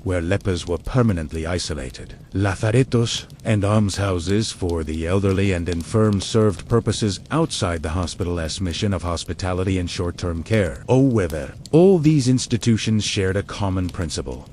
where lepers were permanently isolated. Lazaretos and almshouses for the elderly and infirm served purposes outside the hospital's mission of hospitality and short-term care. However, all these institutions shared a common principle.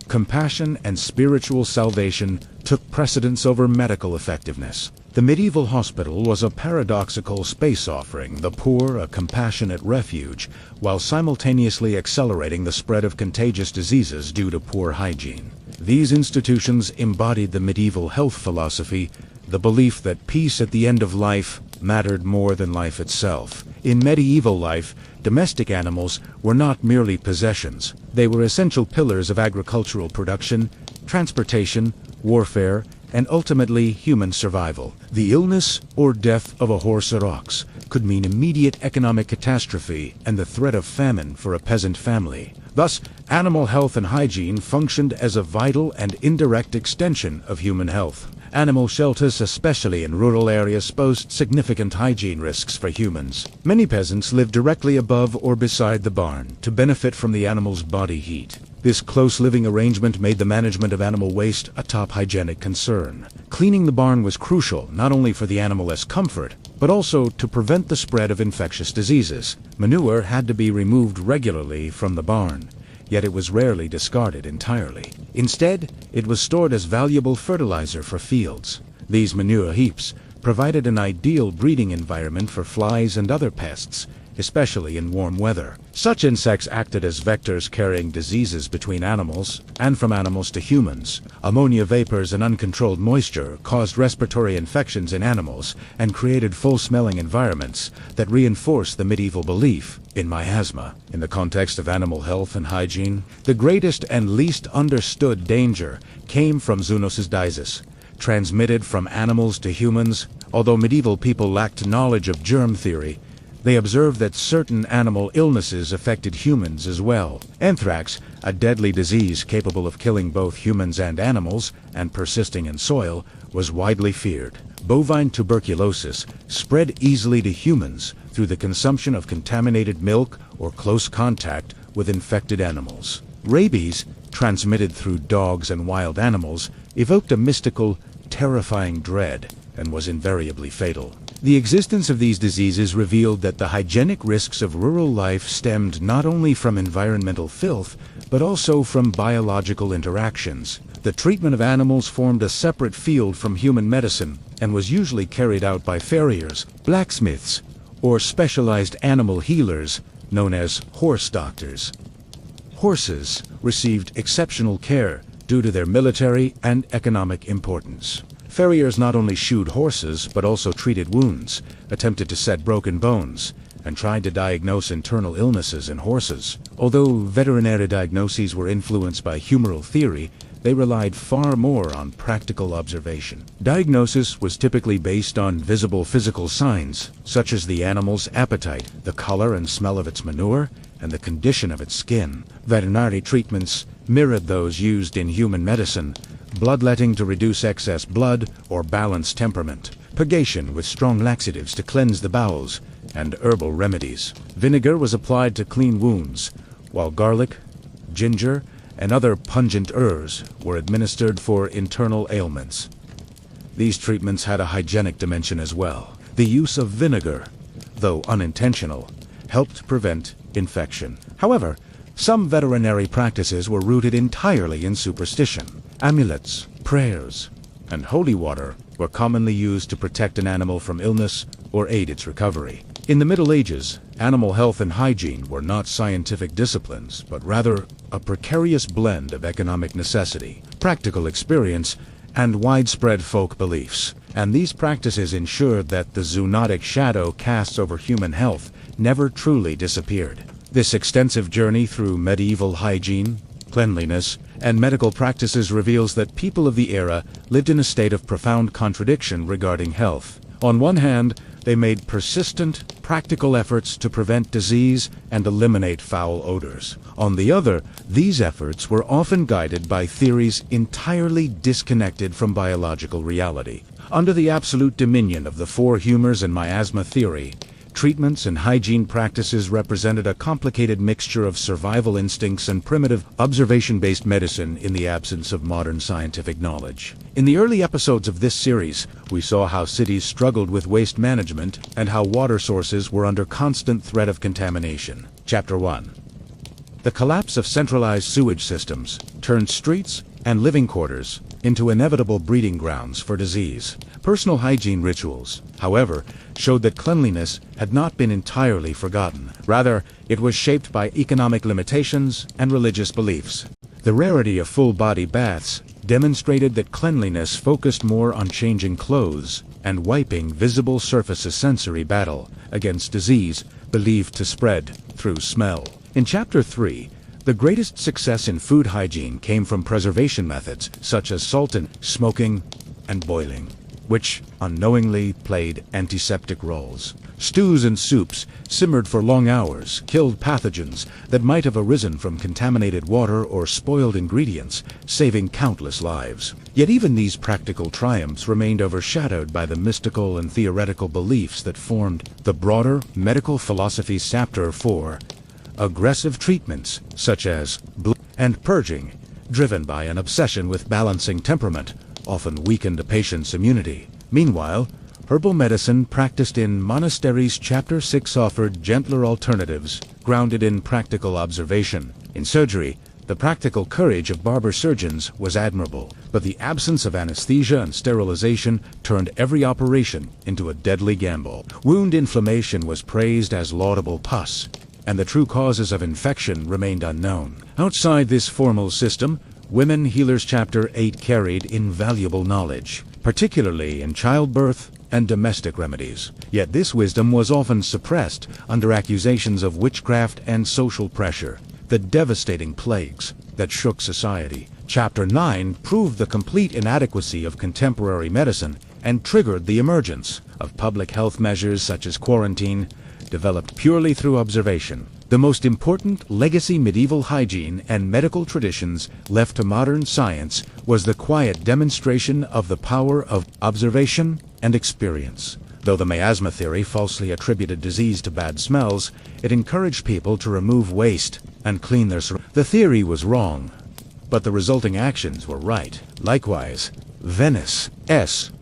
Compassion and spiritual salvation took precedence over medical effectiveness. The medieval hospital was a paradoxical space offering the poor a compassionate refuge, while simultaneously accelerating the spread of contagious diseases due to poor hygiene. These institutions embodied the medieval health philosophy, the belief that peace at the end of life mattered more than life itself. In medieval life, domestic animals were not merely possessions. They were essential pillars of agricultural production, transportation, warfare, and ultimately human survival. The illness or death of a horse or ox could mean immediate economic catastrophe and the threat of famine for a peasant family. Thus, animal health and hygiene functioned as a vital and indirect extension of human health. Animal shelters, especially in rural areas, posed significant hygiene risks for humans. Many peasants lived directly above or beside the barn to benefit from the animal's body heat. This close living arrangement made the management of animal waste a top hygienic concern. Cleaning the barn was crucial not only for the animal's comfort, but also to prevent the spread of infectious diseases. Manure had to be removed regularly from the barn, yet it was rarely discarded entirely. Instead, it was stored as valuable fertilizer for fields. These manure heaps provided an ideal breeding environment for flies and other pests, especially in warm weather. Such insects acted as vectors carrying diseases between animals and from animals to humans. Ammonia vapors and uncontrolled moisture caused respiratory infections in animals and created foul-smelling environments that reinforced the medieval belief in miasma. In the context of animal health and hygiene, the greatest and least understood danger came from zoonosis disease, transmitted from animals to humans. Although medieval people lacked knowledge of germ theory, they observed that certain animal illnesses affected humans as well. Anthrax, a deadly disease capable of killing both humans and animals and persisting in soil, was widely feared. Bovine tuberculosis spread easily to humans through the consumption of contaminated milk or close contact with infected animals. Rabies, transmitted through dogs and wild animals, evoked a mystical, terrifying dread and was invariably fatal. The existence of these diseases revealed that the hygienic risks of rural life stemmed not only from environmental filth, but also from biological interactions. The treatment of animals formed a separate field from human medicine and was usually carried out by farriers, blacksmiths, or specialized animal healers known as horse doctors. Horses received exceptional care due to their military and economic importance. Farriers not only shoed horses, but also treated wounds, attempted to set broken bones, and tried to diagnose internal illnesses in horses. Although veterinary diagnoses were influenced by humoral theory, they relied far more on practical observation. Diagnosis was typically based on visible physical signs, such as the animal's appetite, the color and smell of its manure, and the condition of its skin. Veterinary treatments mirrored those used in human medicine: bloodletting to reduce excess blood or balance temperament, purgation with strong laxatives to cleanse the bowels, and herbal remedies. Vinegar was applied to clean wounds, while garlic, ginger, and other pungent herbs were administered for internal ailments. These treatments had a hygienic dimension as well. The use of vinegar, though unintentional, helped prevent infection. However, some veterinary practices were rooted entirely in superstition. Amulets, prayers, and holy water were commonly used to protect an animal from illness or aid its recovery. In the Middle Ages, animal health and hygiene were not scientific disciplines, but rather a precarious blend of economic necessity, practical experience, and widespread folk beliefs. And these practices ensured that the zoonotic shadow cast over human health never truly disappeared. This extensive journey through medieval hygiene, cleanliness, and medical practices reveals that people of the era lived in a state of profound contradiction regarding health. On one hand, they made persistent, practical efforts to prevent disease and eliminate foul odors. On the other, these efforts were often guided by theories entirely disconnected from biological reality. Under the absolute dominion of the four humors and miasma theory, treatments and hygiene practices represented a complicated mixture of survival instincts and primitive, observation-based medicine in the absence of modern scientific knowledge. In the early episodes of this series, we saw how cities struggled with waste management and how water sources were under constant threat of contamination. Chapter 1. The collapse of centralized sewage systems turned streets and living quarters into inevitable breeding grounds for disease. Personal hygiene rituals, however, showed that cleanliness had not been entirely forgotten. Rather, it was shaped by economic limitations and religious beliefs. The rarity of full-body baths demonstrated that cleanliness focused more on changing clothes and wiping visible surfaces. Sensory battle against disease believed to spread through smell. In Chapter 3, the greatest success in food hygiene came from preservation methods such as salting, smoking, and boiling, which unknowingly played antiseptic roles. Stews and soups, simmered for long hours, killed pathogens that might have arisen from contaminated water or spoiled ingredients, saving countless lives. Yet even these practical triumphs remained overshadowed by the mystical and theoretical beliefs that formed the broader medical philosophy's Chapter 4. Aggressive treatments, such as and purging, driven by an obsession with balancing temperament, often weakened a patient's immunity. Meanwhile, herbal medicine practiced in monasteries. Chapter 6 offered gentler alternatives, grounded in practical observation. In surgery, the practical courage of barber surgeons was admirable, but the absence of anesthesia and sterilization turned every operation into a deadly gamble. Wound inflammation was praised as laudable pus, and the true causes of infection remained unknown. Outside this formal system, Women Healers Chapter 8 carried invaluable knowledge, particularly in childbirth and domestic remedies. Yet this wisdom was often suppressed under accusations of witchcraft and social pressure, the devastating plagues that shook society. Chapter 9 proved the complete inadequacy of contemporary medicine and triggered the emergence of public health measures such as quarantine, developed purely through observation. The most important legacy medieval hygiene and medical traditions left to modern science was the quiet demonstration of the power of observation and experience. Though the miasma theory falsely attributed disease to bad smells, it encouraged people to remove waste and clean their surroundings. The theory was wrong, but the resulting actions were right. Likewise, Venice's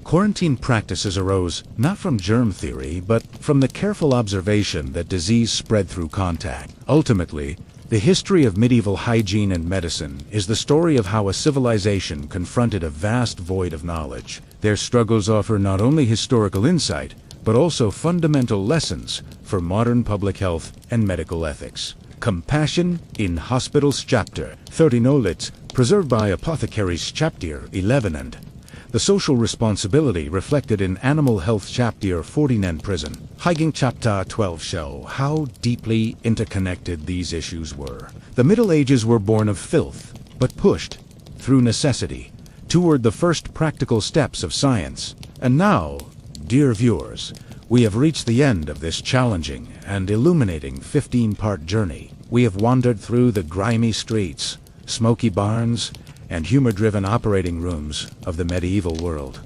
Quarantine practices arose not from germ theory, but from the careful observation that disease spread through contact. Ultimately, the history of medieval hygiene and medicine is the story of how a civilization confronted a vast void of knowledge. Their struggles offer not only historical insight, but also fundamental lessons for modern public health and medical ethics. Compassion in Hospitals Chapter 13 preserved by Apothecaries Chapter 11 and the social responsibility reflected in Animal Health Chapter 14 and Prison. Hygiene Chapter 12 show how deeply interconnected these issues were. The Middle Ages were born of filth, but pushed, through necessity, toward the first practical steps of science. And now, dear viewers, we have reached the end of this challenging and illuminating 15-part journey. We have wandered through the grimy streets, smoky barns, and humor-driven operating rooms of the medieval world.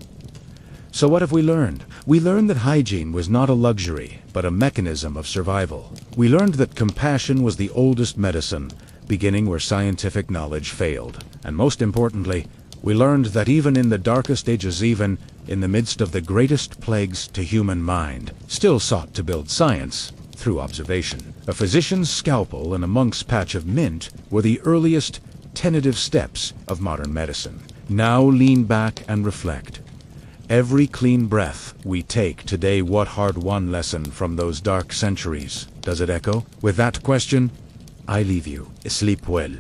So what have we learned? We learned that hygiene was not a luxury, but a mechanism of survival. We learned that compassion was the oldest medicine, beginning where scientific knowledge failed. And most importantly, we learned that even in the darkest ages, even in the midst of the greatest plagues to human mind, still sought to build science through observation. A physician's scalpel and a monk's patch of mint were the earliest tentative steps of modern medicine. Now lean back and reflect. Every clean breath we take today, what hard-won lesson from those dark centuries does it echo? With that question, I leave you. Sleep well.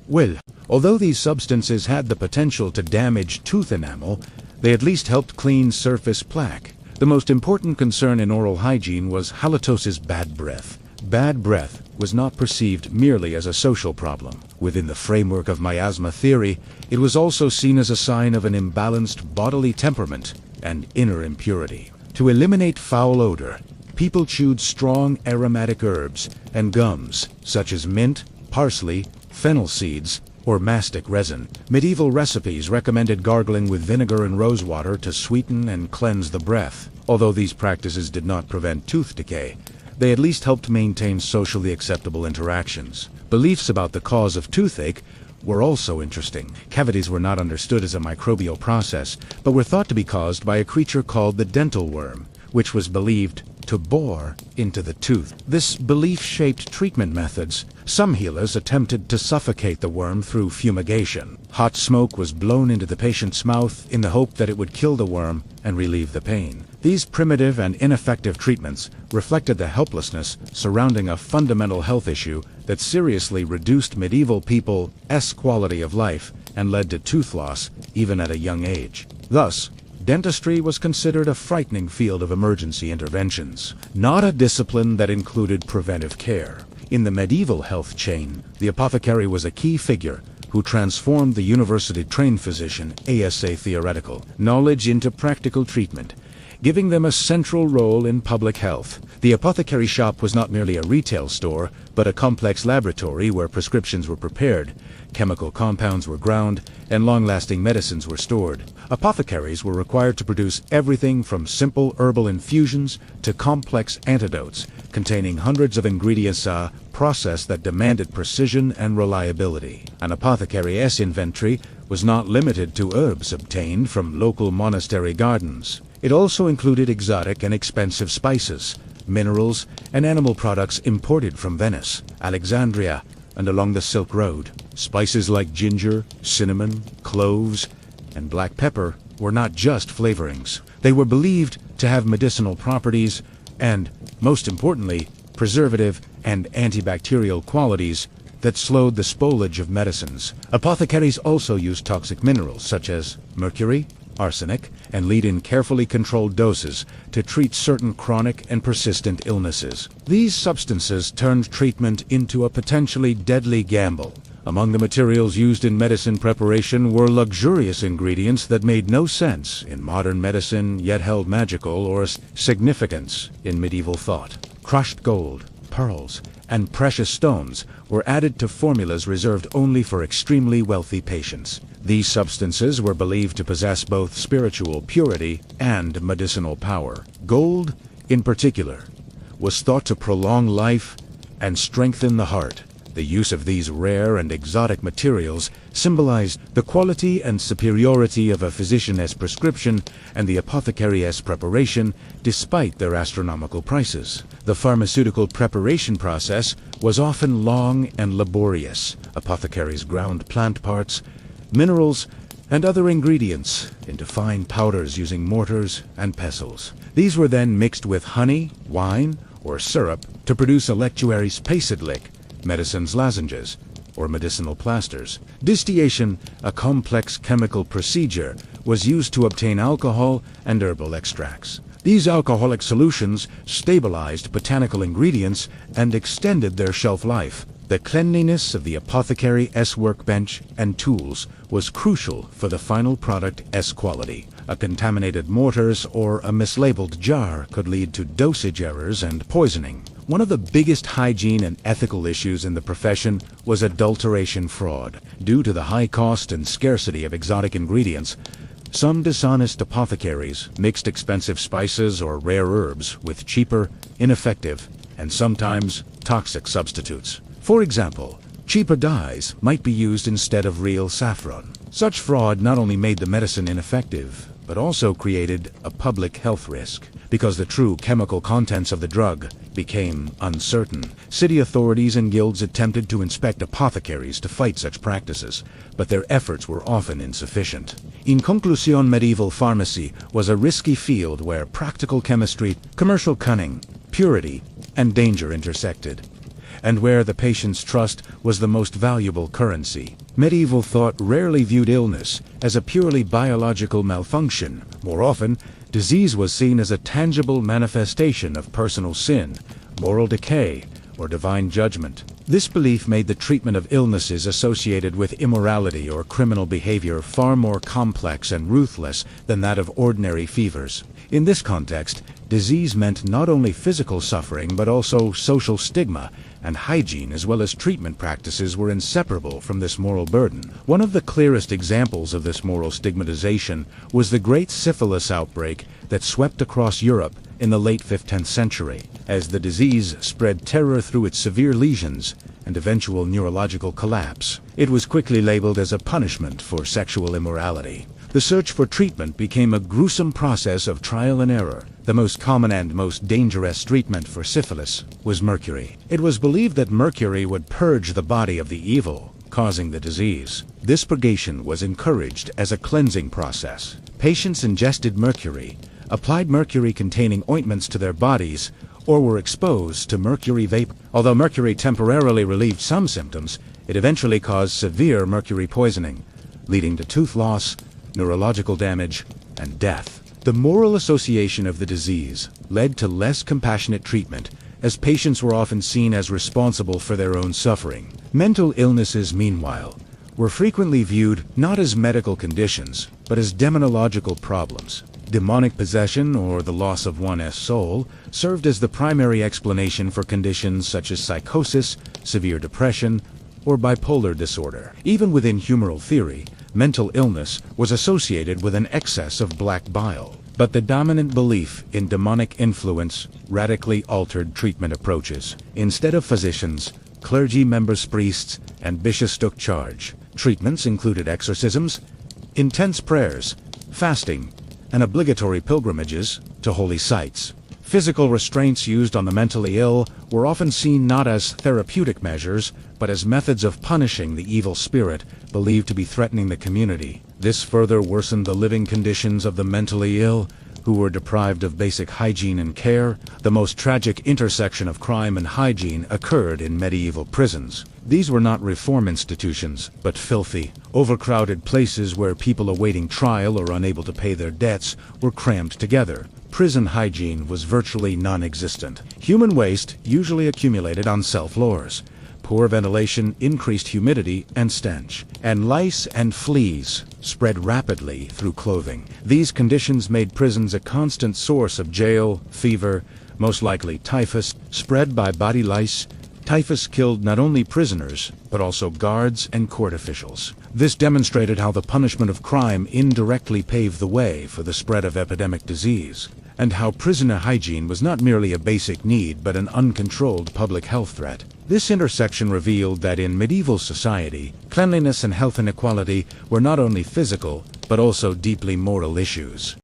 Well, although these substances had the potential to damage tooth enamel, they at least helped clean surface plaque. The most important concern in oral hygiene was halitosis, bad breath. Bad breath was not perceived merely as a social problem. Within the framework of miasma theory, it was also seen as a sign of an imbalanced bodily temperament and inner impurity. To eliminate foul odor, people chewed strong aromatic herbs and gums, such as mint, parsley, fennel seeds, or mastic resin. Medieval recipes recommended gargling with vinegar and rosewater to sweeten and cleanse the breath. Although these practices did not prevent tooth decay, they at least helped maintain socially acceptable interactions. Beliefs about the cause of toothache were also interesting. Cavities were not understood as a microbial process, but were thought to be caused by a creature called the dental worm, which was believed to bore into the tooth. This belief shaped treatment methods. Some healers attempted to suffocate the worm through fumigation. Hot smoke was blown into the patient's mouth in the hope that it would kill the worm and relieve the pain. These primitive and ineffective treatments reflected the helplessness surrounding a fundamental health issue that seriously reduced medieval people's quality of life and led to tooth loss even at a young age. Thus, dentistry was considered a frightening field of emergency interventions, not a discipline that included preventive care. In the medieval health chain, the apothecary was a key figure who transformed the university-trained physician ASA theoretical knowledge into practical treatment, giving them a central role in public health. The apothecary shop was not merely a retail store, but a complex laboratory where prescriptions were prepared, chemical compounds were ground, and long-lasting medicines were stored. Apothecaries were required to produce everything from simple herbal infusions to complex antidotes, containing hundreds of ingredients, a process that demanded precision and reliability. An apothecary's inventory was not limited to herbs obtained from local monastery gardens. It also included exotic and expensive spices, minerals, and animal products imported from Venice, Alexandria, and along the Silk Road. Spices like ginger, cinnamon, cloves, and black pepper were not just flavorings. They were believed to have medicinal properties and, most importantly, preservative and antibacterial qualities that slowed the spoilage of medicines. Apothecaries also used toxic minerals such as mercury, arsenic, and lead in carefully controlled doses to treat certain chronic and persistent illnesses. These substances turned treatment into a potentially deadly gamble. Among the materials used in medicine preparation were luxurious ingredients that made no sense in modern medicine, yet held magical or significance in medieval thought. Crushed gold, pearls, and precious stones were added to formulas reserved only for extremely wealthy patients. These substances were believed to possess both spiritual purity and medicinal power. Gold, in particular, was thought to prolong life and strengthen the heart. The use of these rare and exotic materials symbolized the quality and superiority of a physician's prescription and the apothecary's preparation, despite their astronomical prices. The pharmaceutical preparation process was often long and laborious. Apothecaries ground plant parts, minerals, and other ingredients into fine powders using mortars and pestles. These were then mixed with honey, wine, or syrup to produce electuaries pacidlic, medicine's lozenges, or medicinal plasters. Distillation, a complex chemical procedure, was used to obtain alcohol and herbal extracts. These alcoholic solutions stabilized botanical ingredients and extended their shelf life. The cleanliness of the apothecary's workbench and tools was crucial for the final product's quality. A contaminated mortars or a mislabeled jar could lead to dosage errors and poisoning. One of the biggest hygiene and ethical issues in the profession was adulteration fraud. Due to the high cost and scarcity of exotic ingredients, some dishonest apothecaries mixed expensive spices or rare herbs with cheaper, ineffective, and sometimes toxic substitutes. For example, cheaper dyes might be used instead of real saffron. Such fraud not only made the medicine ineffective, but also created a public health risk. Because the true chemical contents of the drug became uncertain, city authorities and guilds attempted to inspect apothecaries to fight such practices, but their efforts were often insufficient. In conclusion, medieval pharmacy was a risky field where practical chemistry, commercial cunning, purity, and danger intersected, and where the patient's trust was the most valuable currency. Medieval thought rarely viewed illness as a purely biological malfunction. More often, disease was seen as a tangible manifestation of personal sin, moral decay, or divine judgment. This belief made the treatment of illnesses associated with immorality or criminal behavior far more complex and ruthless than that of ordinary fevers. In this context, disease meant not only physical suffering but also social stigma, and hygiene as well as treatment practices were inseparable from this moral burden. One of the clearest examples of this moral stigmatization was the great syphilis outbreak that swept across Europe in the late 15th century. As the disease spread terror through its severe lesions and eventual neurological collapse, it was quickly labeled as a punishment for sexual immorality. The search for treatment became a gruesome process of trial and error. The most common and most dangerous treatment for syphilis was mercury. It was believed that mercury would purge the body of the evil causing the disease. This purgation was encouraged as a cleansing process. Patients ingested mercury, applied mercury-containing ointments to their bodies, or were exposed to mercury vapor. Although mercury temporarily relieved some symptoms, it eventually caused severe mercury poisoning, leading to tooth loss, neurological damage, and death. The moral association of the disease led to less compassionate treatment, as patients were often seen as responsible for their own suffering. Mental illnesses, meanwhile, were frequently viewed not as medical conditions, but as demonological problems. Demonic possession, or the loss of one's soul, served as the primary explanation for conditions such as psychosis, severe depression, or bipolar disorder. Even within humoral theory, mental illness was associated with an excess of black bile. But the dominant belief in demonic influence radically altered treatment approaches. Instead of physicians, clergy members, priests, and bishops took charge. Treatments included exorcisms, intense prayers, fasting, and obligatory pilgrimages to holy sites. Physical restraints used on the mentally ill were often seen not as therapeutic measures, but as methods of punishing the evil spirit believed to be threatening the community. This further worsened the living conditions of the mentally ill, who were deprived of basic hygiene and care. The most tragic intersection of crime and hygiene occurred in medieval prisons. These were not reform institutions, but filthy, overcrowded places where people awaiting trial or unable to pay their debts were crammed together. Prison hygiene was virtually non-existent. Human waste usually accumulated on cell floors. Poor ventilation increased humidity and stench, and lice and fleas spread rapidly through clothing. These conditions made prisons a constant source of jail, fever, most likely typhus, spread by body lice. Typhus killed not only prisoners, but also guards and court officials. This demonstrated how the punishment of crime indirectly paved the way for the spread of epidemic disease. and how prisoner hygiene was not merely a basic need but an uncontrolled public health threat. This intersection revealed that in medieval society, cleanliness and health inequality were not only physical, but also deeply moral issues.